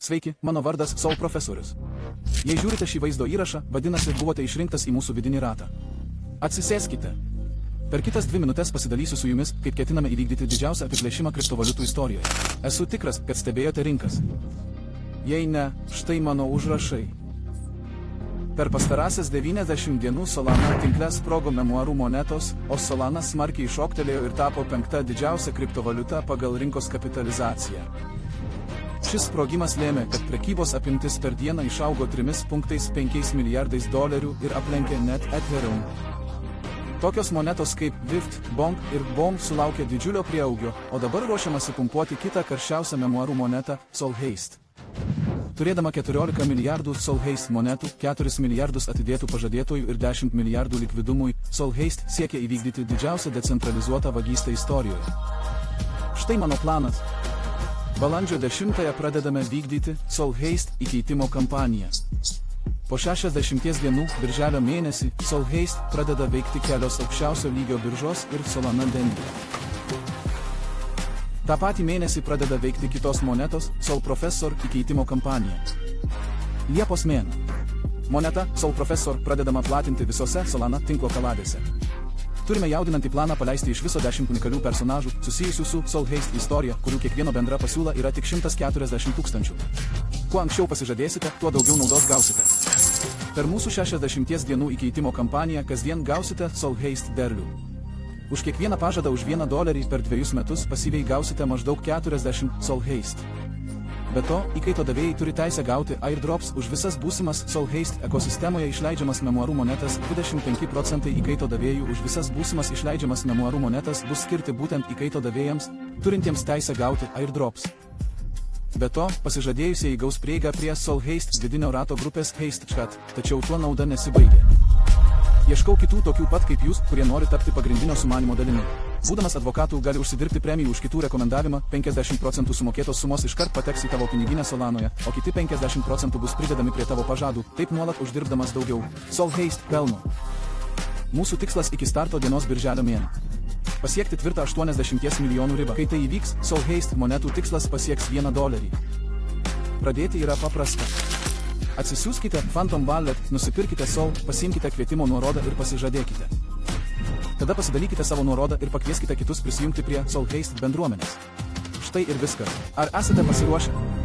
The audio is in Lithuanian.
Sveiki, mano vardas Sol Profesorius. Jei žiūrite šį vaizdo įrašą, vadinasi, buvote išrinktas į mūsų vidinį ratą. Atsisėskite. Per kitas 2 minutės pasidalysiu su jumis, kaip ketiname įvykdyti didžiausią apiplėšimą kriptovaliutų istorijoje. Esu tikras, kad stebėjote rinkas. Jei ne, štai mano užrašai. Per pastarąsias 90 dienų Solana tinkle sprogo memuarų monetos, o Solana smarkiai šoktelėjo ir tapo 5. didžiausia kriptovaliuta pagal rinkos kapitalizaciją. Šis sprogimas lėmė, kad prekybos apimtis per dieną išaugo 3,5 milijardais dolerių ir aplenkė net Ethereum. Tokios monetos kaip VIFT, BONG ir BOM sulaukė didžiulio prieaugio, o dabar ruošiamasi pumpuoti kitą karščiausią memuarų monetą – Solheist. Turėdama 14 milijardų Solheist monetų, 4 milijardus atidėtų pažadėtojų ir 10 milijardų likvidumui, Solheist siekia įvykdyti didžiausią decentralizuotą vagystę istorijoje. Štai mano planas. Balandžio 10-ąją pradedame vykdyti Solheist įkeitimo kampaniją. Po 60 dienų, birželio mėnesį, Solheist pradeda veikti kelios aukščiausio lygio biržos ir Solana Dendyje. Ta patį mėnesį pradeda veikti kitos monetos Sol Professor įkeitimo kampanija. Liepos mėnuo. Moneta Sol Professor pradedama platinti visose Solana tinklo kaladėse. Turime jaudinantį planą paleisti iš viso 10 unikalių personažų, susijusių su Solheist istorija, kurių kiekvieno bendra pasiūla yra tik 140 000. Kuo anksčiau pasižadėsite, tuo daugiau naudos gausite. Per mūsų 60 dienų įkeitimo kampaniją kasdien gausite Solheist derlių. Už kiekvieną pažadą už $1 per 2 metus pasyviai gausite maždaug 40 Solheist. Be to, įkaito davėjai turi teisę gauti airdrops už visas būsimas Solheist ekosistemoje išleidžiamas memuarų monetas, 25% įkaito davėjų už visas būsimas išleidžiamas memuarų monetas bus skirti būtent įkaito davėjams, turintiems teisę gauti airdrops. Be to, pasižadėjusieji gaus prieigą prie Solheist vidinio rato grupės HeistChat, tačiau tuo nauda nesibaigia. Ieškau kitų tokių pat kaip jūs, kurie nori tapti pagrindinio sumanimo dalimi. Būdamas advokatų gali užsidirbti premijų už kitų rekomendavimą, 50% sumokėtos sumos iškart pateks į tavo piniginę Solanoje, o kiti 50% bus pridedami prie tavo pažadų, taip nuolat uždirbdamas daugiau. Solheist pelno. Mūsų tikslas iki starto dienos birželio mėnuo. Pasiekti tvirtą 80 milijonų ribą. Kai tai įvyks, Solheist monetų tikslas pasieks $1. Pradėti yra paprasta. Atsisiųskite Phantom Wallet, nusipirkite Sol, pasiimkite kvietimo nuorodą ir pasižadėkite. Tada pasidalykite savo nuorodą ir pakvieskite kitus prisijungti prie Solheist bendruomenės. Štai ir viskas. Ar esate pasiruošę?